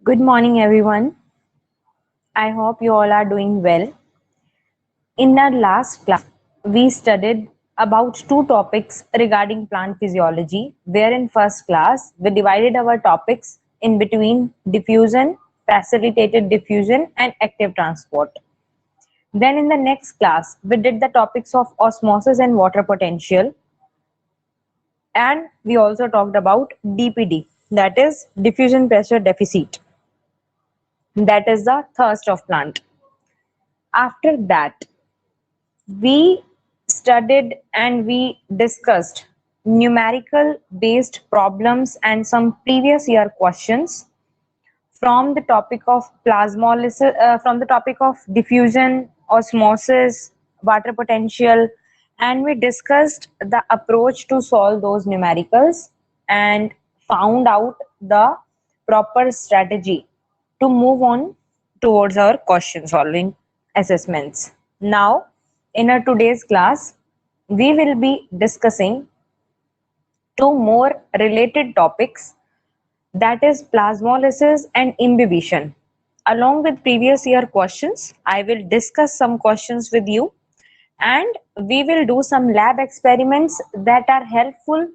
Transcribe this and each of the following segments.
Good morning, everyone. I hope you all are doing well. In our last class, we studied about two topics regarding plant physiology, where in first class, we divided our topics in between diffusion, facilitated diffusion, and active transport. Then in the next class, we did the topics of osmosis and water potential, and we also talked about DPD, that is diffusion pressure deficit, that is the thirst of plant. After that, we studied and we discussed numerical based problems and some previous year questions from the topic of plasmolysis, from the topic of diffusion, osmosis, water potential, and we discussed the approach to solve those numericals and found out the proper strategy to move on towards our question solving assessments. Now, in our today's class, we will be discussing two more related topics, that is plasmolysis and imbibition. Along with previous year questions, I will discuss some questions with you and we will do some lab experiments that are helpful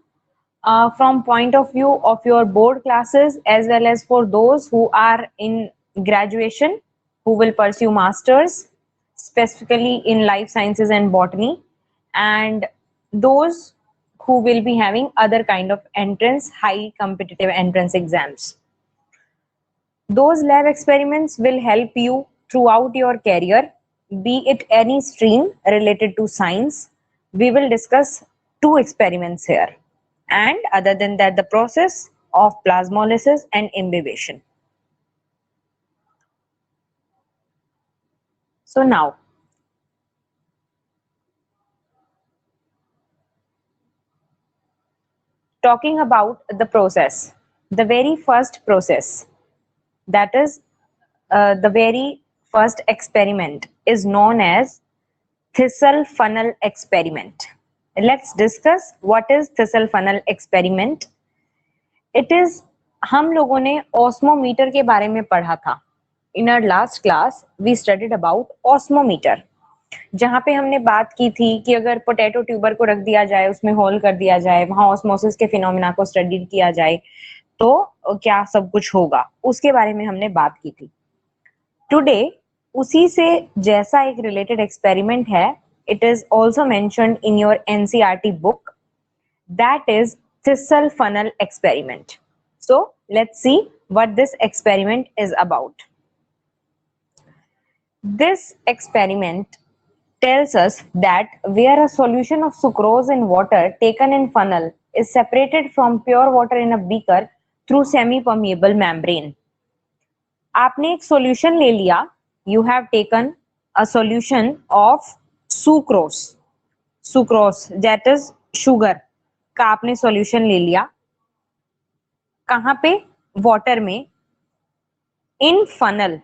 from point of view of your board classes as well as for those who are in graduation who will pursue masters specifically in life sciences and botany, and those who will be having other kind of entrance, high competitive entrance exams. Those lab experiments will help you throughout your career, be it any stream related to science. We will discuss two experiments here, and other than that, the process of plasmolysis and imbibition. So now, talking about the process, the very first process, that is the very first experiment is known as thistle funnel experiment. Let's discuss what is thistle funnel experiment. It is, हम लोगों ने osmometer के बारे में पढ़ा था. In our last class we studied about osmometer, जहाँ पे हमने बात की थी कि अगर पोटैटो ट्यूबर को रख दिया जाए, उसमें होल कर दिया जाए, वहां ऑस्मोसिस के फिनोमिना को स्टडी किया जाए तो क्या सब कुछ होगा, उसके बारे में हमने बात की थी. टुडे उसी से जैसा एक रिलेटेड एक्सपेरिमेंट है, it is also mentioned in your NCERT book, that is thistle funnel experiment. So let's see what this experiment is about. This experiment tells us that where a solution of sucrose in water taken in funnel is separated from pure water in a beaker through semi-permeable membrane. आपने एक solution ले लिया, you have taken a solution of sucrose that is sugar का आपने solution ले लिया, कहाँ पे, water में, in funnel,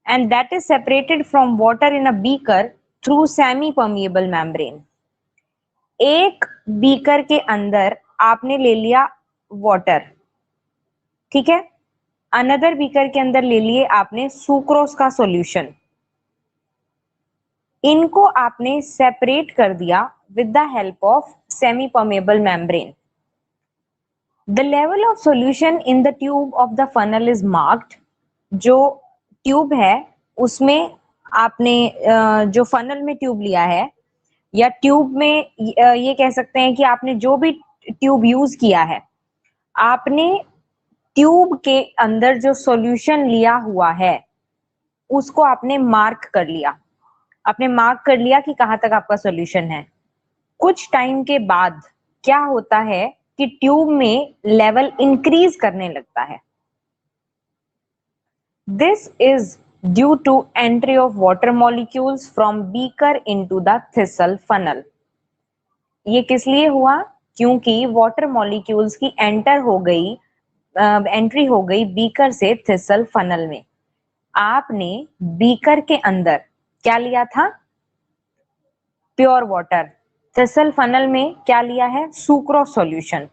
and that is separated from water in a beaker through semi-permeable membrane. एक बीकर के अंदर आपने ले लिया वाटर, ठीक है, अनदर बीकर के अंदर ले लिए आपने सुक्रोज का सॉल्यूशन, इनको आपने सेपरेट कर दिया with the help of semi-permeable membrane. The level of solution in the tube of the funnel is marked. जो ट्यूब है उसमें आपने जो फनल में ट्यूब लिया है या ट्यूब में ये कह सकते हैं कि आपने जो भी ट्यूब यूज किया है, आपने ट्यूब के अंदर जो सॉल्यूशन लिया हुआ है उसको आपने मार्क कर लिया. आपने मार्क कर लिया कि कहाँ तक आपका सॉल्यूशन है. कुछ टाइम के बाद क्या होता है कि ट्यूब में लेवल इंक्रीज करने लगता है. This is due to entry of water molecules from beaker into the thistle funnel. ये किस लिए हुआ? क्योंकि वाटर मॉलिक्यूल्स की एंट्री हो गई बीकर से थिसल फनल में. आपने बीकर के अंदर क्या लिया था? Pure water. थिसल फनल में क्या लिया है? Sucrose solution.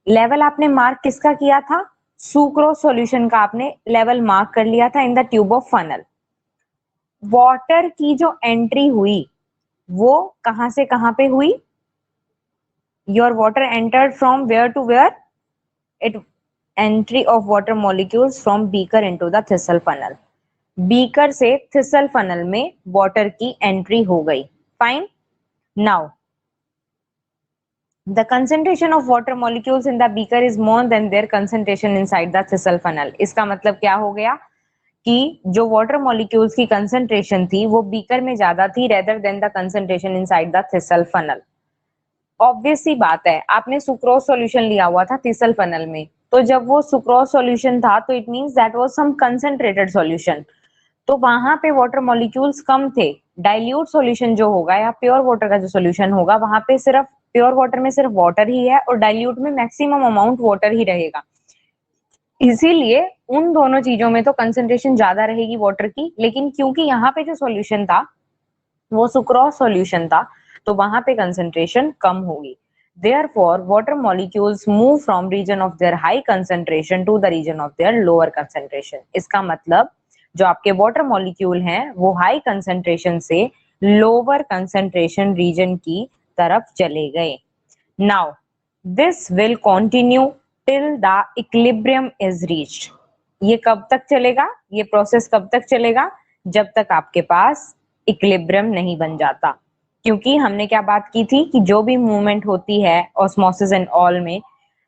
लेवल आपने मार्क किसका किया था? सुक्रोज सॉल्यूशन का आपने लेवल मार्क कर लिया था in the tube of funnel. Water की जो एंट्री हुई वो कहां से कहां पे हुई? Your water entered from where to where? It entry of water molecules from beaker into the thistle funnel. Beaker से थिसल फनल में वाटर की एंट्री हो गई। Fine. Now the concentration of water molecules in the beaker is more than their concentration inside the thistle funnel। इसका मतलब क्या हो गया कि जो वाटर मॉलिक्यूल्स की कंसंट्रेशन थी वो बीकर में ज्यादा थी rather than the concentration inside the thistle funnel. Obvious सी बात है, आपने सुक्रोज सॉल्यूशन लिया हुआ था थिसल फनल में, तो जब वो सुक्रोज सॉल्यूशन था तो it means that was some concentrated solution, तो वहां पे वाटर मॉलिक्यूल्स कम थे। डाइल्यूट सॉल्यूशन जो होगा या प्योर वाटर का जो सॉल्यूशन होगा वहां पे सिर्फ प्योर वाटर में सिर्फ वाटर ही है और डाइल्यूट में मैक्सिमम अमाउंट वाटर ही रहेगा। इसीलिए उन दोनों चीजों में तो कंसंट्रेशन ज्यादा रहेगी वाटर की, लेकिन क्योंकि यहाँ पे जो सॉल्यूशन था वो सुक्रोज सॉल्यूशन था तो वहां पे कंसंट्रेशन कम होगी। Therefore, water molecules move from region of their high concentration to the region of their lower concentration। इसका मतलब जो आपके वाटर मॉलिक्यूल हैं वो हाई कंसंट्रेशन से लोअर कंसंट्रेशन रीजन की तरफ चले गए। Now this will continue till the equilibrium is reached. ये कब तक चलेगा? ये प्रोसेस कब तक चलेगा? जब तक आपके पास इक्विलिब्रियम नहीं बन जाता। क्योंकि हमने क्या बात की थी कि जो भी मूवमेंट होती है ऑस्मोसिस एंड ऑल में,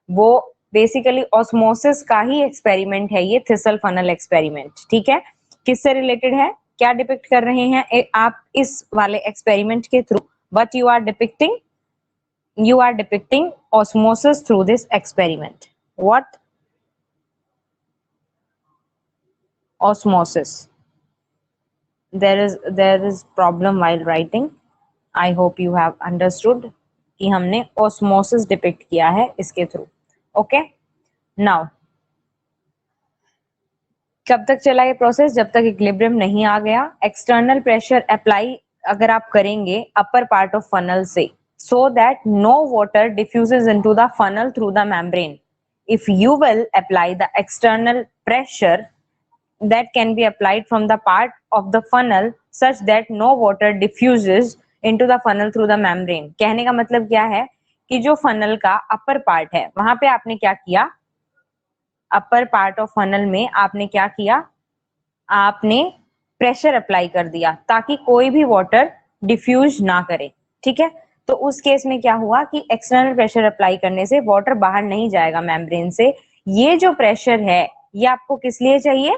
वो बेसिकली ऑस्मोसिस का ही एक्सपेरिमेंट है ये थिसल फनल एक्सपेरिमेंट। ठीक है, किससे रिलेटेड है, क्या डिपिक्ट कर रहे हैं आप इस वाले एक्सपेरिमेंट के through? But you are depicting osmosis through this experiment। what? Osmosis। there is problem while writing। I hope you have understood कि हमने osmosis डिपिक्ट किया है इसके थ्रू। ओके, नाउ कब तक चला ये प्रोसेस? जब तक इक्विलिब्रियम नहीं आ गया। एक्सटर्नल प्रेशर अप्लाई अगर आप करेंगे अपर पार्ट ऑफ फनल से, so that no water diffuses into the funnel through the membrane। if you will apply the external pressure that can be applied from the part of the funnel such that no water diffuses into the funnel through the membrane। कहने का मतलब क्या है कि जो funnel का upper part है वहां पे आपने क्या किया, अपर पार्ट ऑफ फनल में आपने क्या किया, आपने प्रेशर अप्लाई कर दिया ताकि कोई भी वाटर डिफ्यूज ना करे। ठीक है, तो उस केस में क्या हुआ कि एक्सटर्नल प्रेशर अप्लाई करने से वाटर बाहर नहीं जाएगा मेम्ब्रेन से। ये जो प्रेशर है ये आपको किस लिए चाहिए?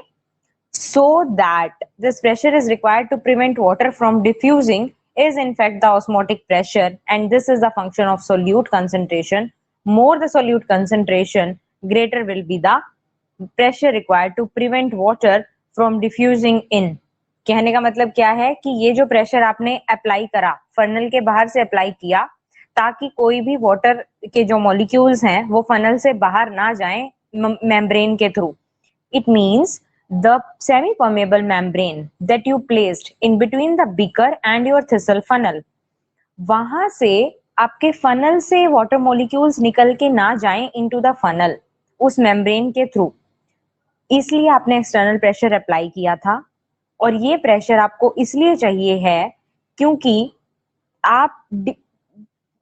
so that this pressure is required to prevent water from diffusing is in fact the osmotic pressure, and this is the function of solute concentration। more the solute concentration, greater will be the pressure required to prevent water from diffusing in। कहने का मतलब क्या है कि ये जो pressure आपने apply करा, फनल के बाहर से अप्लाई किया ताकि कोई भी वाटर के जो मॉलिक्यूल्स हैं वो फनल से बाहर ना जाएं मेम्ब्रेन के through. It means the semi-permeable membrane that you placed in between the beaker and your thistle funnel, वहां से आपके फनल से वाटर मॉलिक्यूल्स निकल के ना जाएं इनटू द फनल उस मेम्ब्रेन के थ्रू, इसलिए आपने एक्सटर्नल प्रेशर अप्लाई किया था। और ये प्रेशर आपको इसलिए चाहिए है क्योंकि आप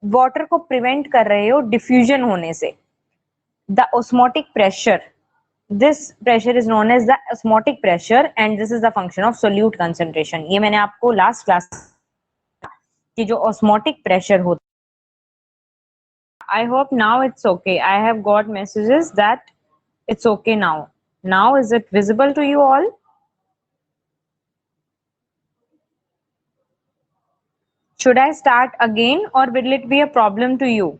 वाटर को प्रिवेंट कर रहे हो डिफ्यूजन होने से। The osmotic pressure, this pressure is known as the osmotic pressure and this is the function of solute concentration। ये मैंने आपको लास्ट क्लास की जो osmotic pressure होता, I hope now it's okay। I have got messages that it's okay now। now is it visible to you all? should I start again or will it be a problem to you?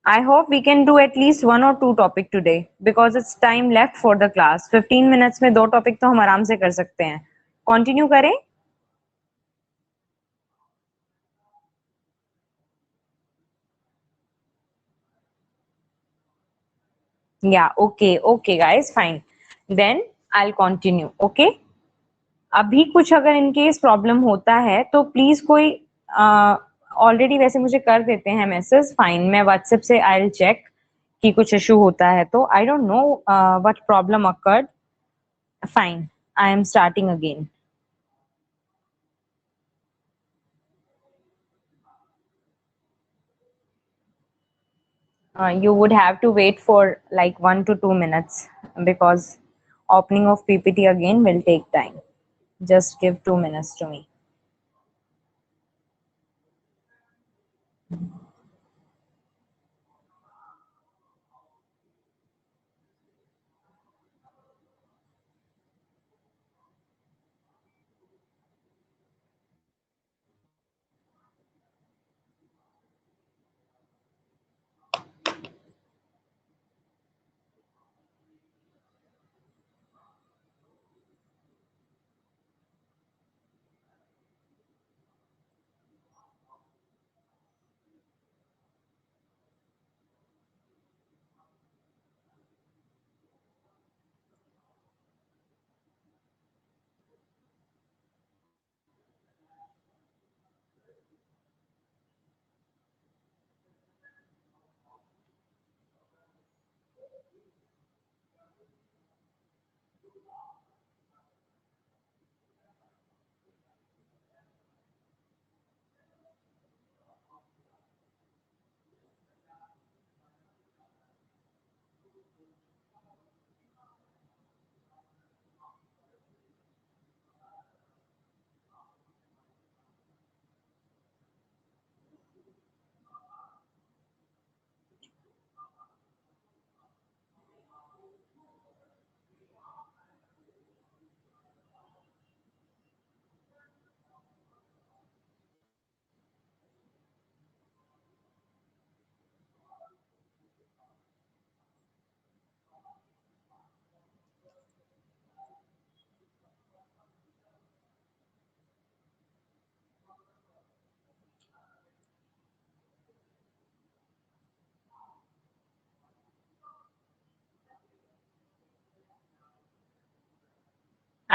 I hope we can do at least 1 or 2 topic today because it's time left for the class। 15 minutes में 2 topic तो हम आराम से कर सकते हैं। Continue करें? Yeah, okay guys, fine, then I'll continue। okay, अभी कुछ अगर इनकेस प्रॉब्लम होता है तो प्लीज कोई ऑलरेडी वैसे मुझे कर देते हैं मैसेज, फाइन, मैं व्हाट्सएप से आई विल चेक कि कुछ इशू होता है तो I don't know what problem occurred. Fine, I am starting again. You would have to wait for like 1 to 2 minutes because opening of PPT again will take time. Just give 2 minutes to me.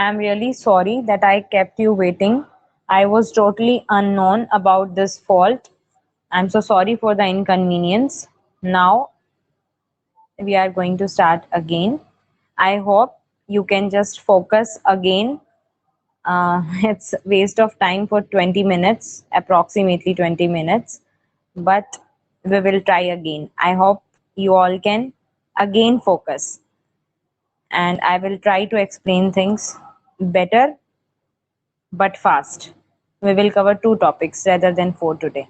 I'm really sorry that I kept you waiting. I was totally unknown about this fault. I'm so sorry for the inconvenience. Now we are going to start again. I hope you can just focus again. It's waste of time for 20 minutes, approximately 20 minutes, but we will try again. I hope you all can again focus, and I will try to explain things better but fast. We will cover 2 topics rather than 4 today.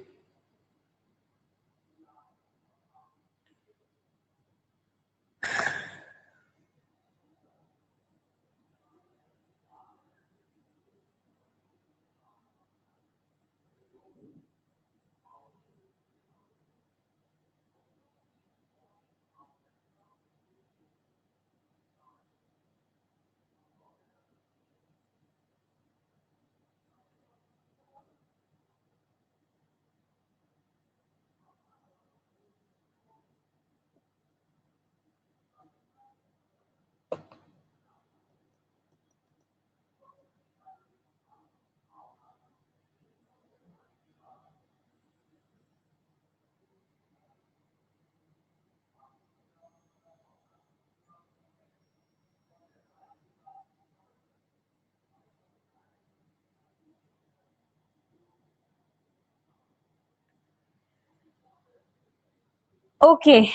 Okay,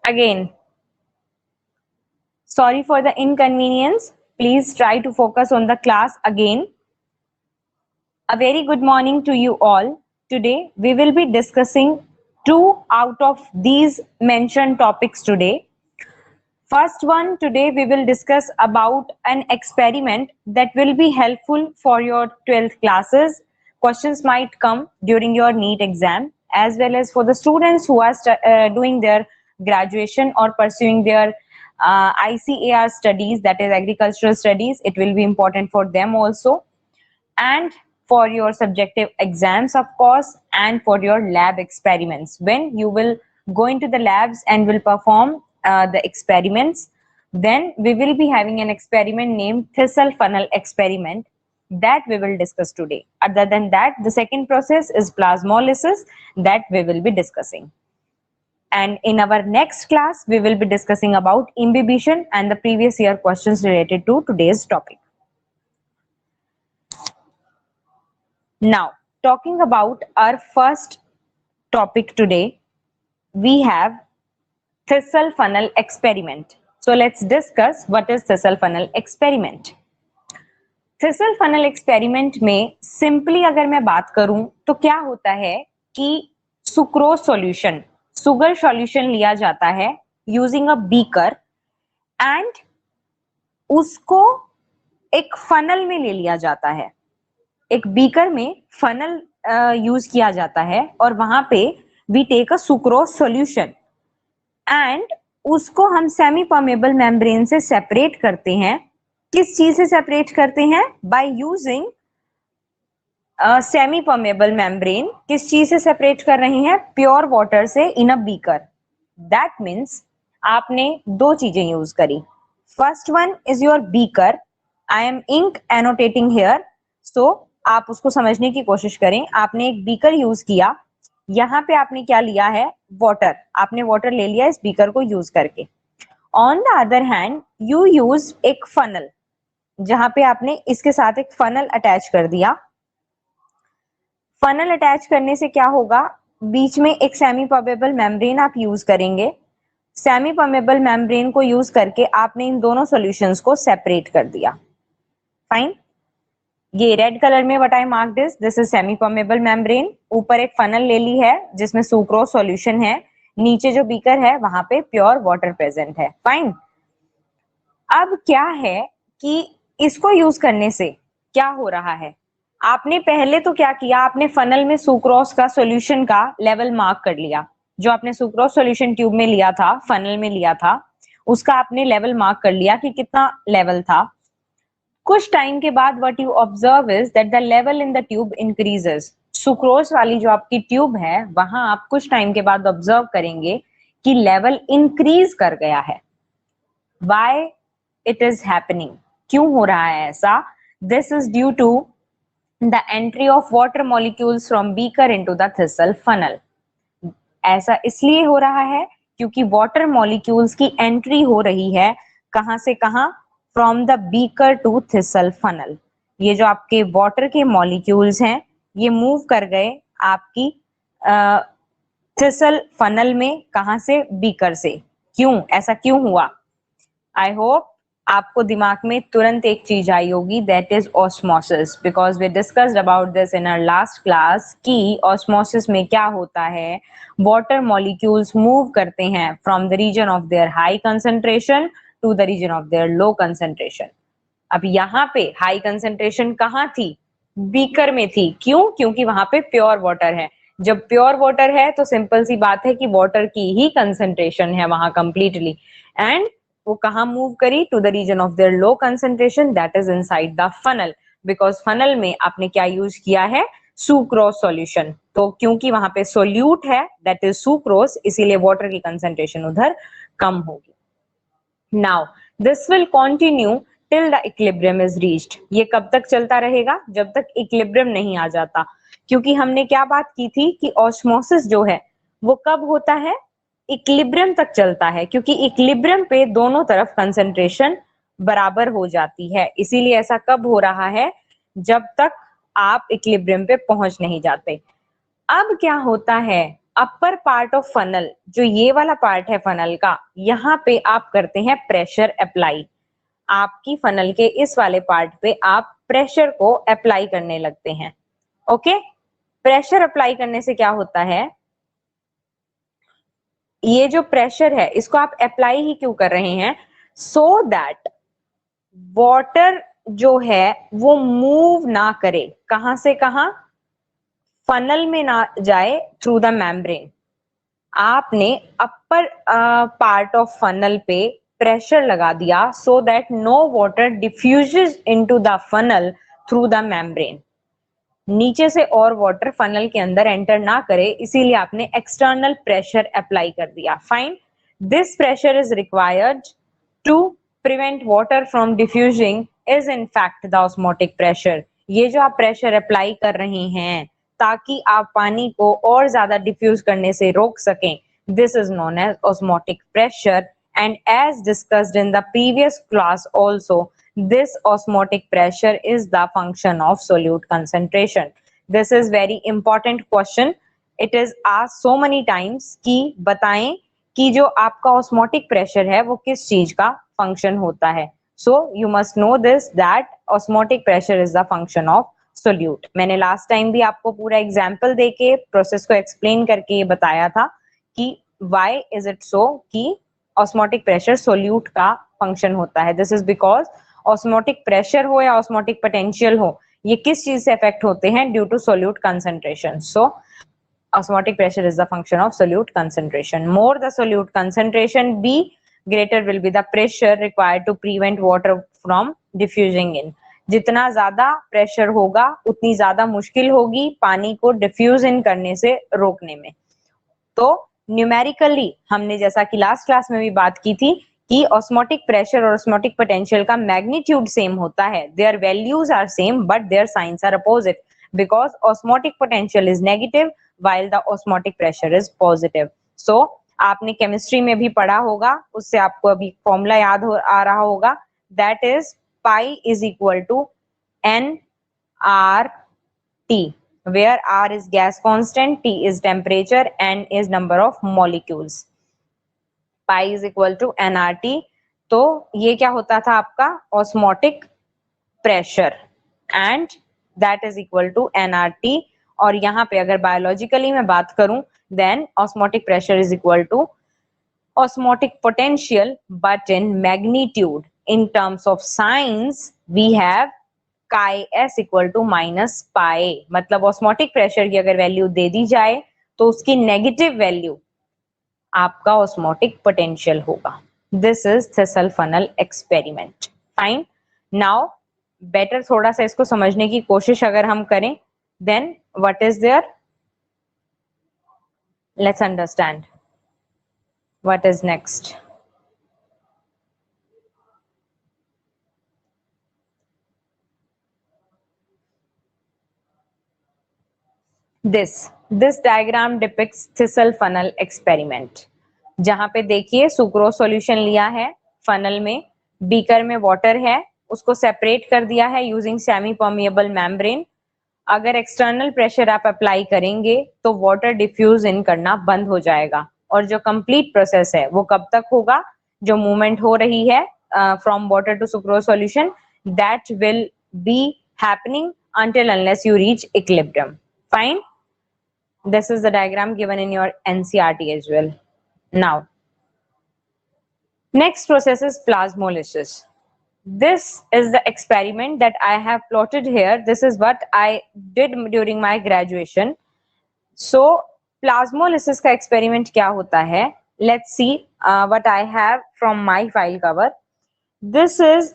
again, sorry for the inconvenience. Please try to focus on the class again. A very good morning to you all. Today we will be discussing 2 out of these mentioned topics today. First one, today we will discuss about an experiment that will be helpful for your 12th classes. Questions might come during your NEET exam, as well as for the students who are doing their graduation or pursuing their ICAR studies, that is agricultural studies. It will be important for them also, and for your subjective exams, of course, and for your lab experiments. When you will go into the labs and will perform the experiments, then we will be having an experiment named thistle funnel experiment that we will discuss today. Other than that, the second process is plasmolysis that we will be discussing. And in our next class, we will be discussing about imbibition and the previous year questions related to today's topic. Now, talking about our first topic today, we have thistle funnel experiment. So let's discuss what is thistle funnel experiment. thistle funnel experiment में simply अगर मैं बात करूं तो क्या होता है कि सुक्रोज सॉल्यूशन, सुगर सॉल्यूशन लिया जाता है यूजिंग अ बीकर एंड उसको एक फनल में ले लिया जाता है. एक बीकर में फनल यूज किया जाता है और वहां पे we take a sucrose solution and उसको हम सेमी परमेबल मेम्ब्रेन से सेपरेट करते हैं. किस चीज से सेपरेट करते हैं? By using semi permeable membrane. किस चीज से सेपरेट कर रहे हैं? प्योर वाटर से in a beaker. That means आपने दो चीजें यूज करी. First one is your beaker. I am ink annotating here, so आप उसको समझने की कोशिश करें. आपने एक बीकर यूज किया, यहाँ पे आपने क्या लिया है? वाटर. आपने वाटर ले लिया इस बीकर को यूज करके. On the other hand you use एक फनल, जहां पे आपने इसके साथ एक फनल अटैच कर दिया. फनल अटैच करने से क्या होगा? बीच में एक सेमी परमेबल मेम्ब्रेन आप यूज करेंगे. सेमी परमेबल मेम्ब्रेन को यूज करके आपने इन दोनों सॉल्यूशंस को सेपरेट कर दिया. फाइन. ये रेड कलर में what I marked this is semi permeable membrane. ऊपर एक फनल ले ली है जिसमें सुक्रोज सॉल्यूशन है. नीचे जो बीकर है वहां पे प्योर वाटर प्रेजेंट है. फाइन. अब क्या है कि इसको यूज करने से क्या हो रहा है? आपने पहले तो क्या किया? आपने फनल में सुक्रोज का सॉल्यूशन का लेवल मार्क कर लिया. जो आपने सुक्रोज सॉल्यूशन ट्यूब में लिया था, फनल में लिया था, उसका आपने लेवल मार्क कर लिया कि कितना लेवल था. कुछ टाइम के बाद what you observe is that the level in the tube increases. Sucrose वाली जो आपकी ट्यूब है वहां आप कुछ टाइम के बाद ऑब्जर्व करेंगे कि लेवल इंक्रीज कर गया है. Why it is happening? क्यों हो रहा है ऐसा? This is due to the entry of water molecules from beaker into the thistle funnel. ऐसा इसलिए हो रहा है क्योंकि वाटर मॉलिक्यूल्स की एंट्री हो रही है. कहां से कहां? From the beaker to thistle funnel. ये जो आपके वाटर के मॉलिक्यूल्स हैं ये मूव कर गए आपकी थिसल फनल में. कहां से? बीकर से. क्यों? ऐसा क्यों हुआ? आई होप आपको दिमाग में तुरंत एक चीज आई होगी, that is osmosis. Because we discussed about this in our last class कि ऑस्मोसिस में क्या होता है. वाटर मॉलिक्यूल्स मूव करते हैं from the region of their high concentration to the region of their low concentration. अब यहाँ पे हाई कंसंट्रेशन कहाँ थी? बीकर में थी. क्यों? क्योंकि वहां पे प्योर वाटर है. जब प्योर वाटर है तो सिंपल सी बात है कि वाटर की ही कंसंट्रेशन है वहां कंप्लीटली. एंड वो कहाँ मूव करी? To the region of their low concentration, that is inside the funnel. Because funnel में आपने क्या यूज किया है? Sucrose solution. तो क्योंकि वहां पे सोल्यूट है दैट इज सुक्रोज, इसीलिए वाटर की कंसंट्रेशन उधर कम होगी. Now this will continue till the equilibrium is reached. ये कब तक चलता रहेगा? जब तक इक्विलिब्रियम नहीं आ जाता. क्योंकि हमने क्या बात की थी कि ऑस्मोसिस जो है वो कब होता है? इक्विलिब्रियम तक चलता है. क्योंकि इक्विलिब्रियम पे दोनों तरफ कंसंट्रेशन बराबर हो जाती है. इसीलिए ऐसा कब हो रहा है? जब तक आप इक्विलिब्रियम पे पहुंच नहीं जाते. अब क्या होता है? अपर पार्ट ऑफ फनल, जो ये वाला पार्ट है फनल का, यहाँ पे आप करते हैं प्रेशर अप्लाई. आपकी फनल के इस वाले पार्ट पे आप प्रेशर को अप्लाई करने लगते हैं. ओके. प्रेशर अप्लाई करने से क्या होता है? ये जो प्रेशर है इसको आप अप्लाई ही क्यों कर रहे हैं? सो दैट वाटर जो है वो मूव ना करे. कहां से कहां? फनल में ना जाए थ्रू द मेम्ब्रेन. आपने अपर पार्ट ऑफ फनल पे प्रेशर लगा दिया so that no water diffuses into the funnel through the membrane. नीचे से और वाटर फनल के अंदर एंटर ना करे, इसीलिए आपने एक्सटर्नल प्रेशर अप्लाई कर दिया. Fine. This pressure is required to prevent water from diffusing is in fact the osmotic pressure. ये जो आप प्रेशर अप्लाई कर रहे हैं ताकि आप पानी को और ज्यादा डिफ्यूज करने से रोक सकें, This is known as osmotic pressure, and as discussed in the previous class also, this osmotic pressure is the function of solute concentration. This is very important question. It is asked so many times कि बताएं कि जो आपका osmotic pressure है वो किस चीज का function होता है. So you must know this that osmotic pressure is the function of solute. मैंने last time भी आपको पूरा example देके process को explain करके ये बताया था कि why is it so कि osmotic pressure solute का function होता है. This is because osmotic pressure हो या osmotic potential हो, ये किस चीज से affect होते हैं due to solute concentration. So osmotic pressure is the function of solute concentration. More the solute concentration be, greater will be the pressure required to prevent water from diffusing in. जितना ज्यादा pressure होगा उतनी ज्यादा मुश्किल होगी पानी को diffuse इन करने से रोकने में. तो न्यूमेरिकली हमने जैसा कि लास्ट क्लास में भी बात की थी कि ऑस्मोटिक प्रेशर और ऑस्मोटिक पोटेंशियल का मैग्नीट्यूड सेम होता है. Their values are same but their signs are opposite because osmotic potential is negative while the osmotic pressure is positive. So आपने केमिस्ट्री में भी पढ़ा होगा, उससे आपको अभी फॉर्मूला याद आ रहा होगा, that is pi is equal to nRT, where R is gas constant, T is temperature, N is number of molecules. Pi is equal to nRT. तो ये क्या होता था आपका osmotic pressure and that is equal to nRT. और यहाँ पे अगर बायोलॉजिकली मैं बात करूं then osmotic pressure is equal to osmotic potential but in magnitude. In terms of science we have chi S equal to minus pi. मतलब osmotic pressure की अगर वैल्यू दे दी जाए तो उसकी नेगेटिव वैल्यू आपका ऑस्मोटिक पोटेंशियल होगा. This is thistle funnel experiment. Fine. Now better थोड़ा सा इसको समझने की कोशिश अगर हम करें, then what is there? Let's understand what is next. This diagram depicts Thistle funnel experiment. जहां पे देखिए सुक्रोज सॉल्यूशन लिया है फनल में, बीकर में वाटर है, उसको सेपरेट कर दिया है यूजिंग सेमी परमिएबल मेम्ब्रेन. अगर एक्सटर्नल प्रेशर आप अप्लाई करेंगे तो वाटर डिफ्यूज इन करना बंद हो जाएगा. और जो कंप्लीट प्रोसेस है वो कब तक होगा? जो मूवमेंट हो रही है from water to sucrose solution, that will be happening until unless you reach equilibrium. Fine. This is the diagram given in your NCERT as well. Now, next process is plasmolysis. This is the experiment that I have plotted here. This is what I did during my graduation. So plasmolysis का experiment क्या होता है? Let's see what I have from my file cover. This is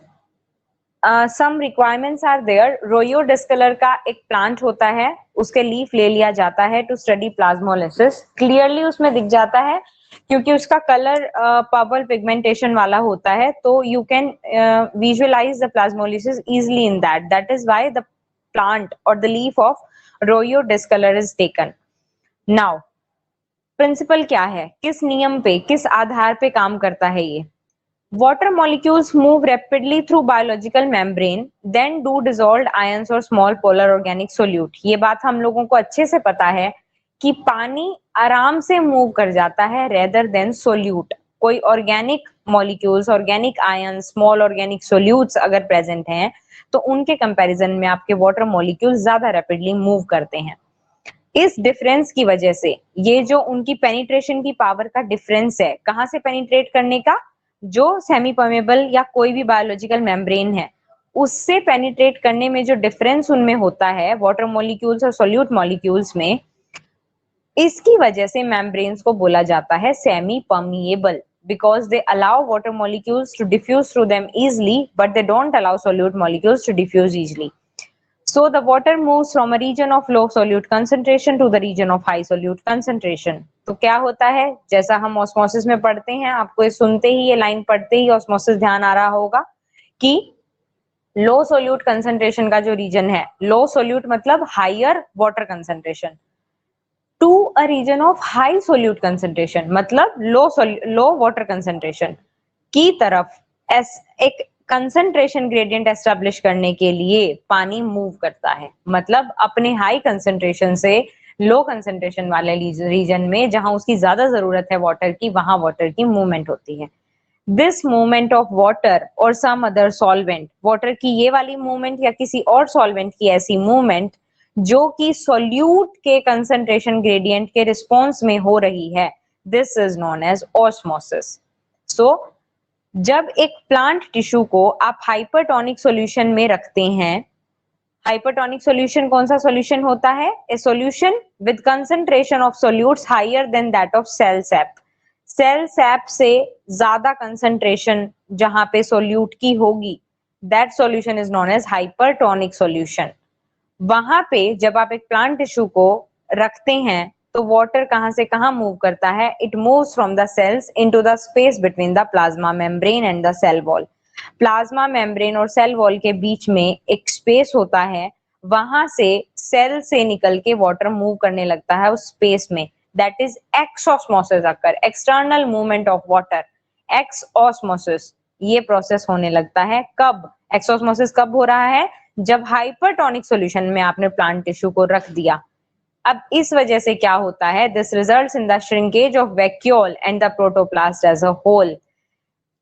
some requirements are there. Rhoeo discolor का एक plant होता है, उसके leaf ले लिया जाता है टू स्टडी प्लाज्मोलिसिस. क्लियरली उसमें दिख जाता है क्योंकि उसका कलर पर्पल पिगमेंटेशन वाला होता है, तो you can visualize the plasmolysis easily in that. That is why the plant और the leaf of Rhoeo discolor is taken. Now principle क्या है, किस नियम पे, किस आधार पे काम करता है ये? Water molecules move rapidly through biological membrane, then do dissolved ions or small polar organic solute. ये बात हम लोगों को अच्छे से पता है कि पानी आराम से मूव कर जाता है rather than solute. कोई organic molecules, organic ion, small organic solutes अगर प्रेजेंट हैं तो उनके कंपैरिजन में आपके वाटर मॉलिक्यूल्स ज्यादा रैपिडली मूव करते हैं. इस डिफरेंस की वजह से ये जो उनकी पेनिट्रेशन की पावर का डिफरेंस है, कहाँ से पेनिट्रेट करने का? जो सेमी परमेबल या कोई भी बायोलॉजिकल मेम्ब्रेन है उससे पेनिट्रेट करने में जो डिफरेंस उनमें होता है वाटर मॉलिक्यूल्स और सोल्यूट मॉलिक्यूल्स में, इसकी वजह से मेम्ब्रेन्स को बोला जाता है semi permeable, because they allow water molecules to diffuse through them easily but they don't allow solute molecules to diffuse easily. So the water moves from a region of low solute concentration to the region of high solute concentration. तो क्या होता है, जैसा हम osmosis में पढ़ते हैं, आपको ये सुनते ही, ये लाइन पढ़ते ही ऑस्मोसिस ध्यान आ रहा होगा कि लो सोल्यूट कंसंट्रेशन का जो रीजन है, लो सोल्यूट मतलब higher water concentration, to a region of high solute concentration, मतलब लो वाटर कंसेंट्रेशन की तरफ एक कंसेंट्रेशन ग्रेडियंट एस्टेब्लिश करने के लिए पानी मूव करता है, मतलब अपने हाई कंसेंट्रेशन से लो कंसेंट्रेशन वाले रीजन में जहां उसकी ज्यादा जरूरत है वाटर की, वहां वाटर की मूवमेंट होती है। दिस मूवमेंट ऑफ वाटर और सम अदर सॉल्वेंट, वाटर की ये वाली मूवमेंट या किसी और सॉल्वेंट की ऐसी मूवमेंट जो कि सोल्यूट के कंसेंट्रेशन ग्रेडियंट के रिस्पॉन्स में हो रही है, this is known as osmosis. So जब एक प्लांट टिश्यू को आप हाइपरटोनिक सॉल्यूशन में रखते हैं, हाइपरटोनिक सॉल्यूशन कौन सा सॉल्यूशन होता है? A solution with concentration of solutes higher than that of cell sap. Cell sap से ज्यादा कंसेंट्रेशन जहां पे सोल्यूट की होगी, that solution is known as hypertonic solution. वहां पे जब आप एक प्लांट टिश्यू को रखते हैं तो वाटर कहां से कहां मूव करता है? It moves from the cells into the space between the plasma membrane and the cell wall. Plasma membrane और सेल वॉल के बीच में एक स्पेस होता है, वहां से सेल से निकल के वाटर मूव करने लगता है उस स्पेस में, that is exosmosis occur, external movement of water, exosmosis. ये प्रोसेस होने लगता है कब? एक्सऑस्मोसिस कब हो रहा है? जब हाइपरटोनिक सॉल्यूशन में आपने प्लांट टिश्यू को रख दिया। अब इस वजह से क्या होता है? This results in the shrinkage of vacuole and the protoplast as a whole.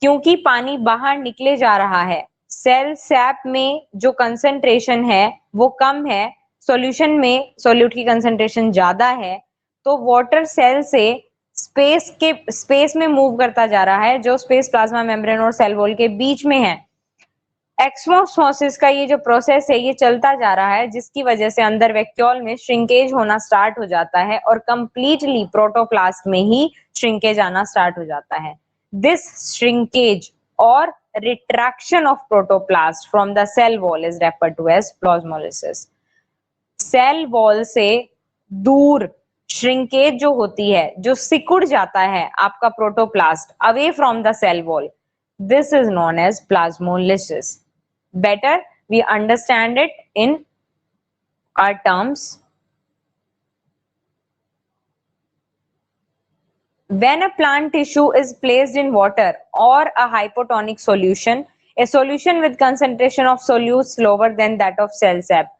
क्योंकि पानी बाहर निकले जा रहा है, सेल सैप में जो कंसेंट्रेशन है वो कम है, सॉल्यूशन में सोल्यूट की कंसेंट्रेशन ज्यादा है, तो वाटर सेल से स्पेस में मूव करता जा रहा है, जो स्पेस प्लाज्मा मेम्ब्रेन और सेल वॉल के बीच में है। एक्समोसमोसिस का ये जो प्रोसेस है ये चलता जा रहा है, जिसकी वजह से अंदर वैक्यूल में श्रिंकेज होना स्टार्ट हो जाता है और कंप्लीटली प्रोटोप्लास्ट में ही श्रिंकेज आना स्टार्ट हो जाता है। दिस श्रिंकेज और retraction of protoplast from the cell wall is referred to as plasmolysis. Cell wall से दूर श्रिंकेज जो होती है, जो सिकुड़ जाता है आपका protoplast away from the cell wall, this is known as plasmolysis. Better we understand it in our terms. When a plant tissue is placed in water or a hypotonic solution, a solution with concentration of solutes lower than that of cell sap.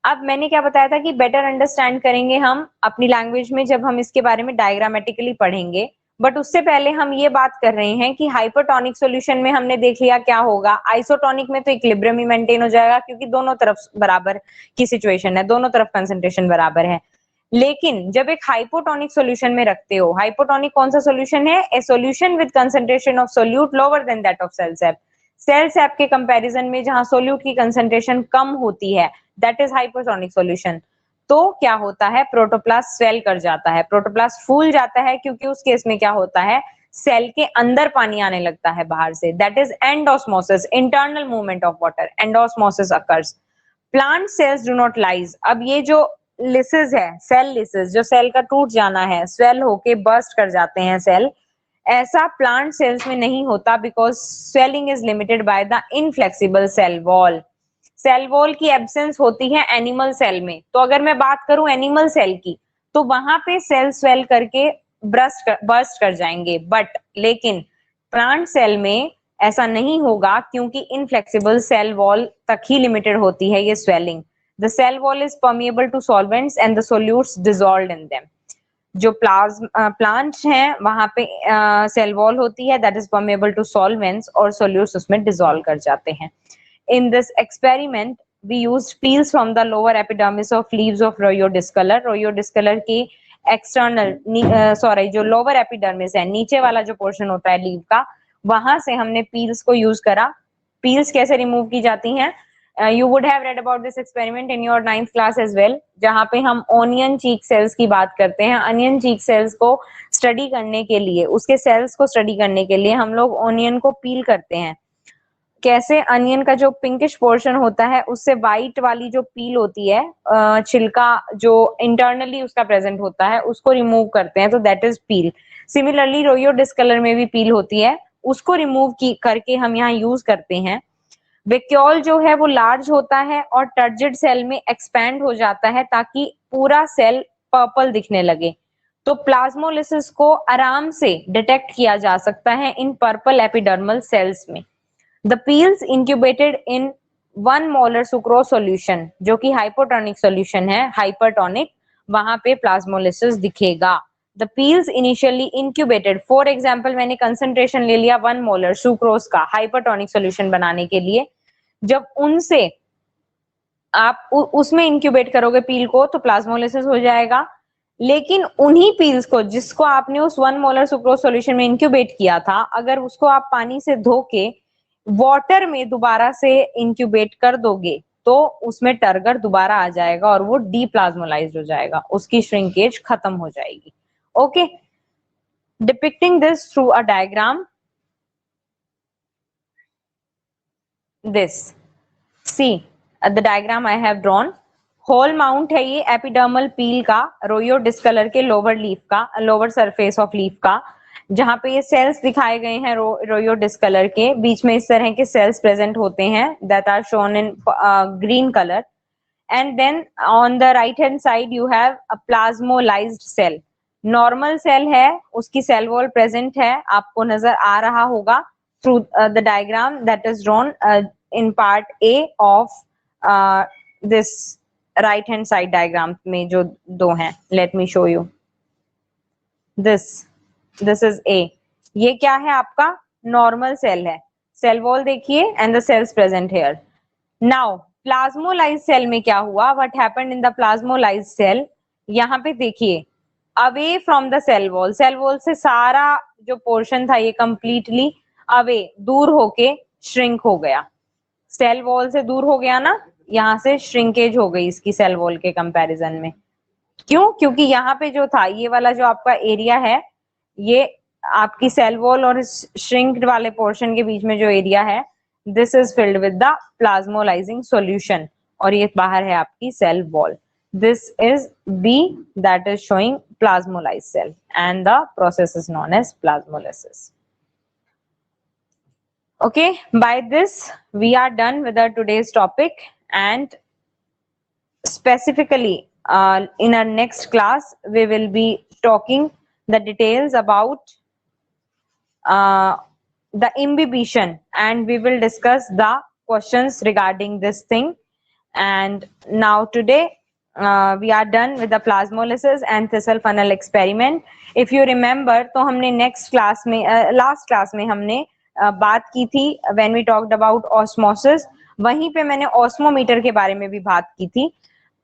अब मैंने क्या बताया था कि better understand करेंगे हम अपनी language में जब हम इसके बारे में डायग्रामेटिकली पढ़ेंगे, बट उससे पहले हम ये बात कर रहे हैं कि हाइपरटोनिक सॉल्यूशन में हमने देख लिया क्या होगा, आइसोटोनिक में तो इक्विलिब्रियम ही मेंटेन हो जाएगा क्योंकि दोनों तरफ बराबर की सिचुएशन है, दोनों तरफ कंसेंट्रेशन बराबर है। लेकिन जब एक हाइपोटोनिक सॉल्यूशन में रखते हो, हाइपोटोनिक कौन सा सॉल्यूशन है? A solution with concentration of solute lower than that of cell sap. Cell sap के कंपैरिजन में जहां सोल्यूट की कंसेंट्रेशन कम होती है, दैट इज हाइपोटोनिक सॉल्यूशन। तो क्या होता है? प्रोटोप्लास्ट स्वेल कर जाता है, प्रोटोप्लास्ट फूल जाता है, क्योंकि उस केस में क्या होता है? सेल के अंदर पानी आने लगता है बाहर से, that is endosmosis, internal movement of water, endosmosis occurs. Plant cells do not lies. अब ये जो लिसिस है, सेल लिसिस, जो सेल का टूट जाना है, स्वेल होके बर्स्ट कर जाते हैं सेल, ऐसा प्लांट सेल्स में नहीं होता, because swelling is limited by the inflexible cell wall. Cell wall की एब्सेंस होती है एनिमल सेल में। तो अगर मैं बात करूं एनिमल सेल की, तो वहां पे सेल स्वेल करके बर्स्ट कर जाएंगे, बट लेकिन प्लांट सेल में ऐसा नहीं होगा, क्योंकि इनफ्लेक्सिबल सेल वॉल तक ही लिमिटेड होती है ये swelling. The cell wall is permeable to solvents and the solutes dissolved in them. जो प्लांट हैं वहां पे सेल वॉल होती है, that is permeable to solvents, और सोल्यूट्स उसमें डिसॉल्व कर जाते हैं। In this experiment, we used peels from the lower epidermis of leaves of Royo discolor. Royo discolor की external, जो lower epidermis है, नीचे वाला जो portion होता है लीव का, वहां से हमने peels को use करा। peels कैसे remove की जाती हैं? You would have read about this experiment in your 9th class as well, जहां पे हम onion cheek cells की बात करते हैं। onion cheek cells को स्टडी करने के लिए, उसके सेल्स को स्टडी करने के लिए हम लोग ओनियन को पील करते हैं। कैसे? अनियन का जो पिंकिश पोर्शन होता है उससे व्हाइट वाली जो पील होती है, छिलका जो इंटरनली उसका प्रेजेंट होता है, उसको रिमूव करते हैं, तो that is peel. Similarly Rhoeo discolor में भी पील होती है, उसको रिमूव करके हम यहाँ यूज करते हैं। वेक्यूल जो है वो लार्ज होता है और टर्जिड सेल में एक्सपैंड हो जाता है, ताकि पूरा सेल पर्पल दिखने लगे, तो प्लाज्मोलिसिस को आराम से डिटेक्ट किया जा सकता है इन पर्पल एपिडर्मल सेल्स में। The peels incubated in 1 molar sucrose solution, जो कि हाइपोटोनिक सॉल्यूशन है, हाइपरटोनिक, वहां पे प्लाज्मोलिसिस दिखेगा। The peels initially incubated, for example मैंने कंसंट्रेशन ले लिया 1 मोलर सुक्रोज का हाइपरटोनिक सॉल्यूशन बनाने के लिए, जब उनसे आप उसमें इंक्यूबेट करोगे पील को तो प्लाज्मोलिसिस हो जाएगा। लेकिन उन्हीं पील्स को जिसको आपने उस 1 मोलर सुक्रोज सॉल्यूशन में इंक्यूबेट किया था, अगर उसको आप पानी से धो के वाटर में दोबारा से इंक्यूबेट कर दोगे तो उसमें टर्गर दोबारा आ जाएगा और वो डीप्लाज्मोलाइज्ड हो जाएगा, उसकी श्रिंकेज खत्म हो जाएगी। Okay, depicting this through a diagram, this see the diagram I have drawn. Whole mount है ये एपिडर्मल पील का, रोयो डिस्कलर के लोअर लीफ का, लोअर सरफेस ऑफ लीफ का, जहां पे ये सेल्स दिखाए गए हैं रोयो डिस्कलर के, बीच में इस तरह के सेल्स प्रेजेंट होते हैं that are shown in green colour. And then on the right hand side you have a plasmolysed cell, normal cell है, उसकी सेल वॉल प्रेजेंट है, आपको नजर आ रहा होगा through the diagram that is drawn in part A of this right hand side diagram में जो दो हैं। Let me show you this is A, ये क्या है आपका नॉर्मल सेल है, सेल वॉल देखिए and the cells present here. Now plasmolysed cell में क्या हुआ, what happened in the plasmolysed cell, यहाँ पे देखिए away from the cell wall, cell wall से सारा जो पोर्शन था ये कंप्लीटली अवे, दूर होके श्रिंक हो गया, सेल वॉल से दूर हो गया ना, यहाँ से श्रिंकेज हो गई इसकी सेल वॉल के कंपैरिजन में। क्यों? क्योंकि यहाँ पे जो था ये वाला जो आपका एरिया है, ये आपकी सेल वॉल और श्रिंक्ड वाले पोर्शन के बीच में जो एरिया है, this is filled with the plasmolyzing solution, और ये बाहर है आपकी cell wall. This is B that is showing plasmolyzed cell and the process is known as plasmolysis. Okay, by this we are done with our today's topic, and specifically in our next class we will be talking the details about the imbibition, and we will discuss the questions regarding this thing. And now today we are done with the plasmolysis and thistle funnel experiment. If you remember, तो हमने next class में last class में हमने बात की थी when we talked about osmosis, वहीं पे मैंने osmometer के बारे में भी बात की थी,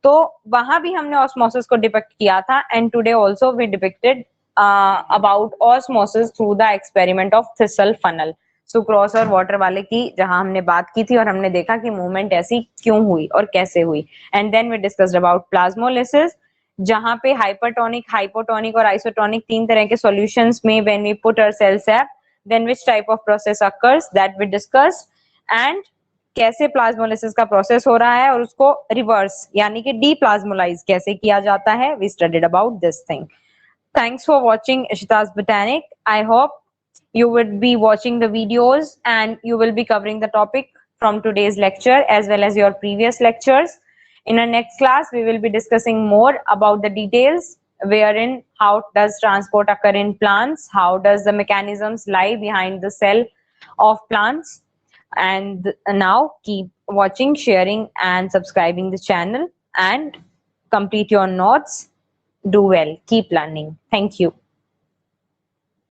तो वहां भी हमने osmosis को डिपिक्ट किया था। and today also we depicted about osmosis through the experiment of thistle funnel, sucrose और वाटर वाले की, जहां हमने बात की थी और हमने देखा कि मूवमेंट ऐसी क्यों हुई और कैसे हुई। And then we discussed about plasmolysis, जहां पे हाइपरटोनिक, हाइपोटोनिक और आइसोटोनिक तीन तरह के सॉल्यूशंस में when we put our cell sap, then which type of process occurs that we discussed, and कैसे प्लाज्मोलिसिस का प्रोसेस हो रहा है और उसको रिवर्स यानी कि डीप्लाज्मोलाइज कैसे किया जाता है, we studied about this thing. Thanks for watching Ishita's Botanic. I hope you would be watching the videos and you will be covering the topic from today's lecture as well as your previous lectures. In our next class, we will be discussing more about the details, wherein how does transport occur in plants, how does the mechanisms lie behind the cell of plants. And now keep watching, sharing and subscribing the channel, and complete your notes. Do well, keep learning. Thank you.